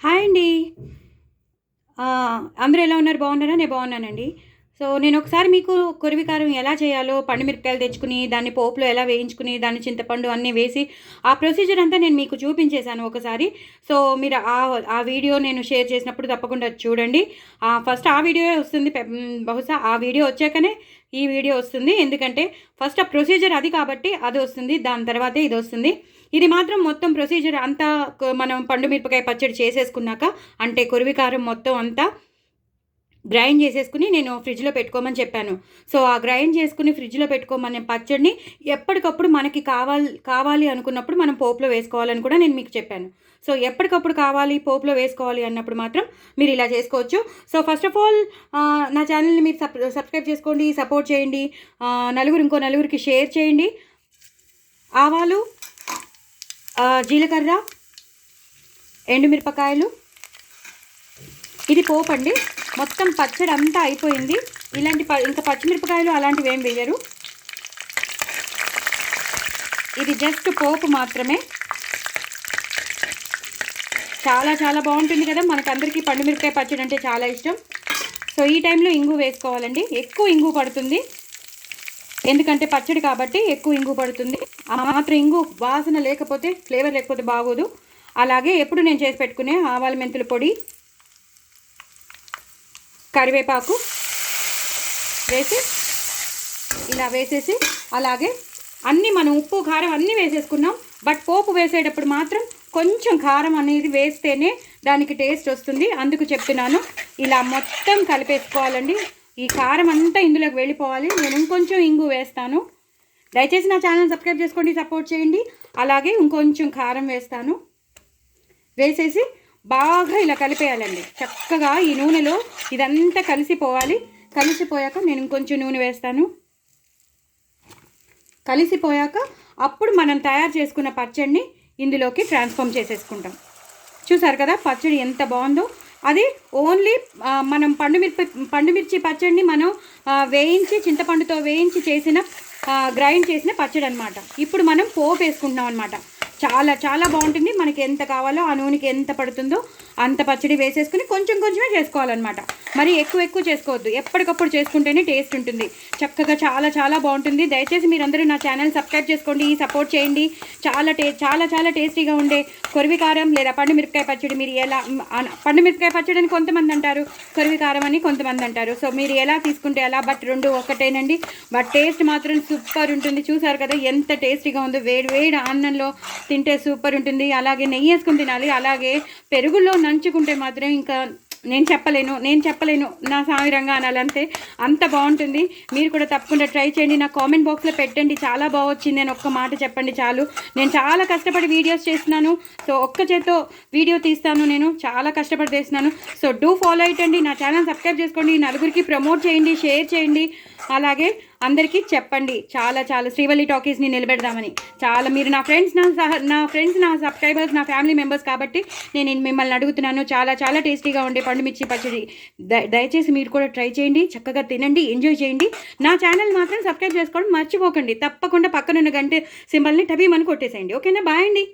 Hi అండి. అందరూ ఎలా ఉన్నారు? బాగున్నారా? నేను బాగున్నానండి. సో, నేనొకసారి మీకు కొరివి కారం ఎలా చేయాలో, పండుమిరపకాయలు తెచ్చుకుని, దాన్ని పోపులో ఎలా వేయించుకుని, దాన్ని చింతపండు అన్నీ వేసి, ఆ ప్రొసీజర్ అంతా నేను మీకు చూపించేశాను ఒకసారి. సో, మీరు ఆ వీడియో నేను షేర్ చేసినప్పుడు తప్పకుండా చూడండి. ఫస్ట్ ఆ వీడియోయే వస్తుంది. బహుశా ఆ వీడియో వచ్చాకనే ఈ వీడియో వస్తుంది. ఎందుకంటే, ఫస్ట్ ఆ ప్రొసీజర్ అది కాబట్టి అది వస్తుంది. దాని తర్వాతే ఇదొస్తుంది. ఇది మాత్రం మొత్తం ప్రొసీజర్ అంతా మనం పండు మిరపకాయ పచ్చడి చేసేసుకున్నాక, అంటే కొరివి కారం మొత్తం అంతా గ్రైండ్ చేసేసుకుని నేను ఫ్రిడ్జ్‌లో పెట్టుకోమని చెప్పాను. సో, ఆ గ్రైండ్ చేసుకుని ఫ్రిడ్జ్‌లో పెట్టుకోమనే పచ్చడిని ఎప్పటికప్పుడు మనకి కావాలి అనుకున్నప్పుడు మనం పోపులో వేసుకోవాలని కూడా నేను మీకు చెప్పాను. సో, ఎప్పటికప్పుడు కావాలి, పోపులో వేసుకోవాలి అన్నప్పుడు మాత్రం మీరు ఇలా చేసుకోవచ్చు. సో, ఫస్ట్ ఆఫ్ ఆల్ నా ఛానల్‌ని మీరు సబ్స్క్రైబ్ చేసుకోండి, సపోర్ట్ చేయండి. ఇంకో నలుగురికి షేర్ చేయండి. ఆవాలు, జీలకర్ర, ఎండుమిరపకాయలు, ఇది పోపండి. మొత్తం పచ్చడి అంతా అయిపోయింది. ఇలాంటి ఇంకా పచ్చిమిరపకాయలు అలాంటివి ఏం వేయరు. ఇది జస్ట్ పోపు మాత్రమే. చాలా చాలా బాగుంటుంది కదా, మనకందరికీ పండుమిరపకాయ పచ్చడి అంటే చాలా ఇష్టం. సో, ఈ టైంలో ఇంగు వేసుకోవాలండి. ఎక్కువ ఇంగు పడుతుంది, ఎందుకంటే పచ్చడి కాబట్టి ఎక్కువ ఇంగు పడుతుంది. ఆ మాత్రం ఇంగు వాసన లేకపోతే, ఫ్లేవర్ లేకపోతే బాగోదు. అలాగే ఎప్పుడు నేను చేసి పెట్టుకునే ఆవాల మెంతుల పొడి, కరివేపాకు వేసి ఇలా వేసేసి, అలాగే అన్నీ మనం ఉప్పు కారం అన్నీ వేసేసుకున్నాం. బట్ పోపు వేసేటప్పుడు మాత్రం కొంచెం కారం అనేది వేస్తేనే దానికి టేస్ట్ వస్తుంది. అందుకు చెప్తున్నాను. ఇలా మొత్తం కలిపేసుకోవాలండి. ఈ కారం అంతా ఇందులోకి వెళ్ళిపోవాలి. నేను ఇంకొంచెం ఇంగు వేస్తాను. దయచేసి నా ఛానల్ సబ్స్క్రైబ్ చేసుకోండి, సపోర్ట్ చేయండి. అలాగే ఇంకొంచెం కారం వేస్తాను. వేసేసి బాగా ఇలా కలిపేయాలండి. చక్కగా ఈ నూనెలో ఇదంతా కలిసిపోవాలి. కలిసిపోయాక నేను ఇంకొంచెం నూనె వేస్తాను. కలిసిపోయాక అప్పుడు మనం తయారు చేసుకున్న పచ్చడిని ఇందులోకి ట్రాన్స్ఫార్మ్ చేసేసుకుంటాం. చూసారు కదా పచ్చడి ఎంత బాగుందో. అది ఓన్లీ మనం పండుమిర్చి పచ్చడిని మనం వేయించి, చింతపండుతో వేయించి చేసిన గ్రైండ్ చేసిన పచ్చడి అనమాట. ఇప్పుడు మనం పోపు వేసుకుంటున్నాం అనమాట. చాలా చాలా బాగుంటుంది. మనకి ఎంత కావాలో, ఆ నూనెకి ఎంత పడుతుందో అంత పచ్చడి వేసేసుకుని కొంచెం కొంచెమే చేసుకోవాలన్నమాట. మరి ఎక్కువ చేసుకోవద్దు. ఎప్పటికప్పుడు చేసుకుంటేనే టేస్ట్ ఉంటుంది. చక్కగా చాలా చాలా బాగుంటుంది. దయచేసి మీరందరూ నా ఛానల్ సబ్స్క్రైబ్ చేసుకోండి, సపోర్ట్ చేయండి. చాలా చాలా టేస్టీగా ఉండే కొరివి కారం లేదా పండుమిరపకాయ పచ్చడి మీరు ఎలా, పండుమిరపకాయ పచ్చడి అని కొంతమంది అంటారు, కొరివి కారం అని కొంతమంది అంటారు. సో, మీరు ఎలా తీసుకుంటే అలా, బట్ రెండు ఒకటేనండి. బట్ టేస్ట్ మాత్రం సూపర్ ఉంటుంది. చూసారు కదా ఎంత టేస్టీగా ఉందో. వేడి అన్నంలో తింటే సూపర్ ఉంటుంది. అలాగే నెయ్యి వేసుకుని తినాలి. అలాగే పెరుగులో నంచుకుంటే మాత్రం ఇంకా నేను చెప్పలేను నా సామిరంగా అనాలంటే అంత బాగుంటుంది. మీరు కూడా తప్పకుండా ట్రై చేయండి. నా కామెంట్ బాక్స్లో పెట్టండి, చాలా బాగా వచ్చింది అని ఒక్క మాట చెప్పండి చాలు. నేను చాలా కష్టపడి వీడియోస్ చేస్తున్నాను. సో, ఒక్క చేత్తో వీడియో తీస్తాను. నేను చాలా కష్టపడి చేస్తున్నాను. సో, డూ ఫాలో అయిటండి. నా ఛానల్ సబ్స్క్రైబ్ చేసుకోండి, నలుగురికి ప్రమోట్ చేయండి, షేర్ చేయండి. అలాగే అందరికీ చెప్పండి చాలా చాలా శ్రీవల్లి టాకీస్ని నిలబెడదామని. చాలా మీరు నా ఫ్రెండ్స్, నా సబ్స్క్రైబర్స్, నా ఫ్యామిలీ మెంబర్స్ కాబట్టి నేను మిమ్మల్ని అడుగుతున్నాను. చాలా చాలా టేస్టీగా ఉండే పండుమిర్చి పచ్చడి దయచేసి మీరు కూడా ట్రై చేయండి. చక్కగా తినండి, ఎంజాయ్ చేయండి. నా ఛానల్ మాత్రం సబ్స్క్రైబ్ చేసుకోవడం మర్చిపోకండి. తప్పకుండా పక్కనున్న గంట సింబల్ని టబీమని కొట్టేసేయండి. ఓకేనా? బాయ్ అండి.